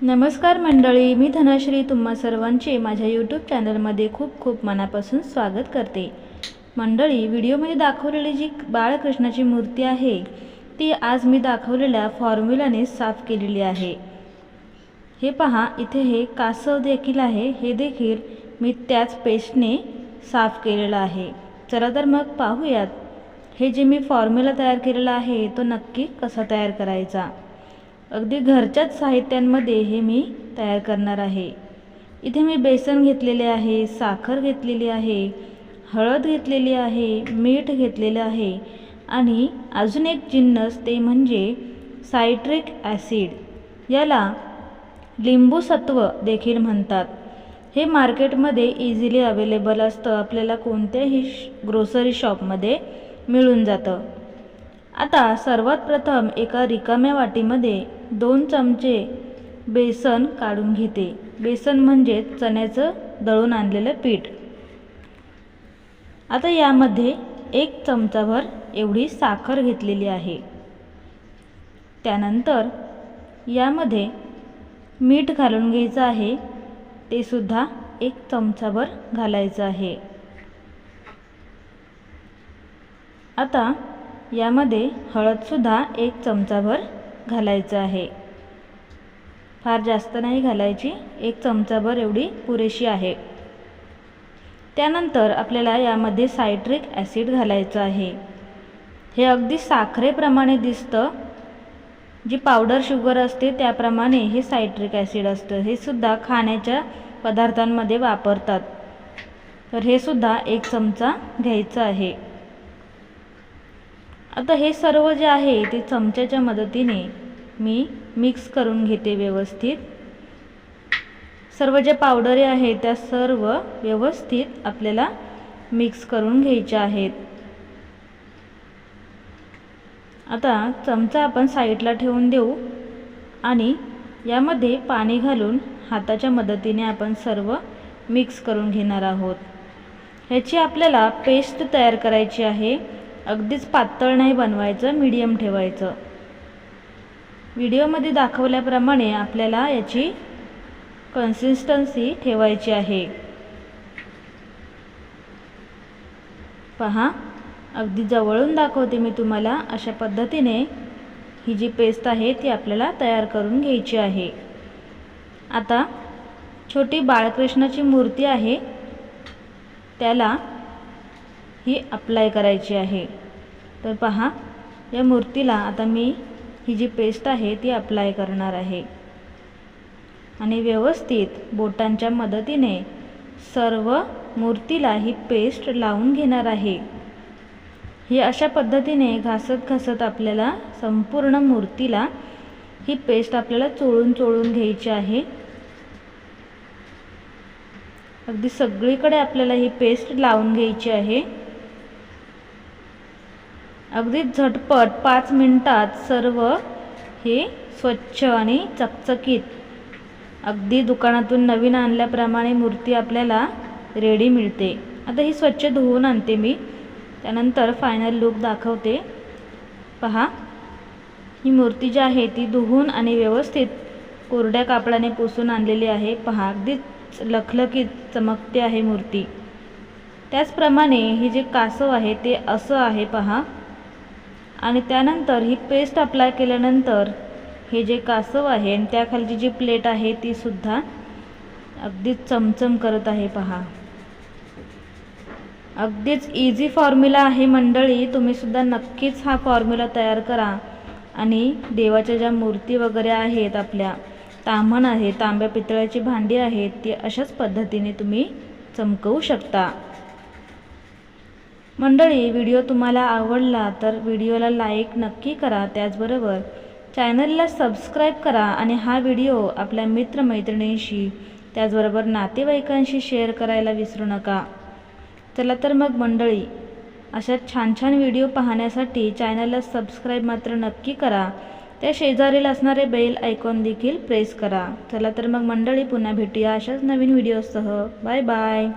नमस्कार मंडळी, मी धनश्री तुम्हा सर्वांचे माझ्या यूट्यूब चॅनलमध्ये खूप खूप मनापासून स्वागत करते। मंडळी, व्हिडिओमध्ये दाखवलेली जी बाळकृष्णाची मूर्ती आहे ती आज मी दाखवलेल्या फॉर्म्युलाने साफ केलेली आहे। हे पहा, इथे हे कासव देखील आहे, हे देखील मी त्याच पेस्टने साफ केलेलं आहे। चला तर मग पाहूयात हे जे मी फॉर्म्युला तयार केलेला आहे तो नक्की कसा तयार करायचा। अगदी घरच्याच साहित्यांमध्ये हे मी तयार करणार आहे। इथे मी बेसन घेतलेले आहे, साखर घेतलेली आहे, हळद घेतलेली आहे, मीठ घेतलेले आहे आणि अजून एक जिन्नस ते म्हणजे सायट्रिक ॲसिड, याला लिंबू सत्व देखील म्हणतात। हे मार्केटमध्ये इझिली अवेलेबल असतं, आपल्याला कोणत्याही ग्रोसरी शॉपमध्ये मिळून जातं। आता सर्वात प्रथम एका रिकाम्या वाटीमध्ये 2 चमचे बेसन काढून घेते। बेसन म्हणजे चण्याचं दळून आणलेलं पीठ। आता यामध्ये 1 चमचाभर एवढी साखर घेतलेली आहे। त्यानंतर यामध्ये मीठ घालून घ्यायचं आहे, ते सुद्धा 1 चमचाभर घालायचं आहे। आता यामध्ये हळदसुद्धा 1 चमचाभर घालायचं आहे, फार जास्त नाही घालायची, 1 चमचाभर एवढी पुरेशी आहे। त्यानंतर आपल्याला यामध्ये सायट्रिक ॲसिड घालायचं आहे। हे अगदी साखरेप्रमाणे दिसतं, जी पावडर शुगर असते त्याप्रमाणे हे सायट्रिक ॲसिड असतं। हे सुद्धा खाण्याच्या पदार्थांमध्ये वापरतात, तर हे सुद्धा 1 चमचा घ्यायचं आहे। आता हे सर्व जे आहे ते चमच्याच्या मदतीने मी मिक्स करून घेते व्यवस्थित। सर्व ज्या पावडरी आहेत त्या सर्व व्यवस्थित आपल्याला मिक्स करून घ्यायच्या आहेत। आता चमचा आपण साईडला ठेवून देऊ आणि यामध्ये पाणी घालून हाताच्या मदतीने आपण सर्व मिक्स करून घेणार आहोत। ह्याची आपल्याला पेस्ट तयार करायची आहे, अगदीच पातळ नाही बनवायचं, मीडियम ठेवायचं। व्हिडिओमध्ये दाखवल्याप्रमाणे आपल्याला याची कन्सिस्टन्सी ठेवायची आहे। पहा, अगदी जवळून दाखवते मी तुम्हाला। अशा पद्धतीने ही जी पेस्ट आहे ती आपल्याला तयार करून घ्यायची आहे। आता छोटी बाळकृष्णाची मूर्ती आहे, त्याला ही अप्लाय करायची आहे। तर पहा, या मूर्तीला आता मी ही जी पेस्ट आहे ती अप्लाय करणार आहे आणि व्यवस्थित बोटांच्या मदतीने सर्व मूर्तीला ही पेस्ट लावून घेणार आहे। ही अशा पद्धतीने घासत घासत आपल्याला संपूर्ण मूर्तीला ही पेस्ट आपल्याला चोळून चोळून घ्यायची आहे। अगदी सगळीकडे आपल्याला ही पेस्ट लावून घ्यायची आहे। अगदी झटपट 5 मिनिटात सर्व हे स्वच्छ आणि चकचकीत, अगदी दुकानातून नवीन आणल्याप्रमाणे मूर्ती आपल्याला रेडी मिळते। आता ही स्वच्छ धुवून आणते मी, त्यानंतर फायनल लुक दाखवते। पहा, ही मूर्ती जी आहे ती धुवून आणि व्यवस्थित कोरड्या कापडाने पुसून आणलेली आहे। पहा, अगदी लखलखीत चमकते आहे मूर्ती। त्याचप्रमाणे ही जे कासव आहे ते असं आहे पहा, आणि त्यानंतर ही पेस्ट अप्लाय केल्यानंतर हे जे कासव आहे आणि त्याखालची जी प्लेट आहे ती सुद्धा अगदी चमचम करत आहे। पहा, अगदीच इझी फॉर्म्युला आहे मंडळी, तुम्ही सुद्धा नक्कीच हा फॉर्म्युला तयार करा आणि देवाच्या ज्या मूर्ती वगैरे आहेत, आपल्या ताम्हण आहे, तांब्या पितळाची भांडी आहेत, ती अशाच पद्धतीने तुम्ही चमकवू शकता। मंडळी, व्हिडिओ तुम्हाला आवडला तर व्हिडिओला लाईक नक्की करा, त्याचबरोबर चॅनलला सबस्क्राईब करा आणि हा व्हिडिओ आपल्या मित्रमैत्रिणींशी त्याचबरोबर नातेवाईकांशी शेअर करायला विसरू नका। चला तर मग मंडळी, अशा छान छान व्हिडिओ पाहण्यासाठी चॅनलला सबस्क्राईब मात्र नक्की करा, त्या शेजारील असणारे बेल आयकॉन देखील प्रेस करा। चला तर मग मंडळी, पुन्हा भेटूया अशाच नवीन व्हिडिओसह। Bye bye.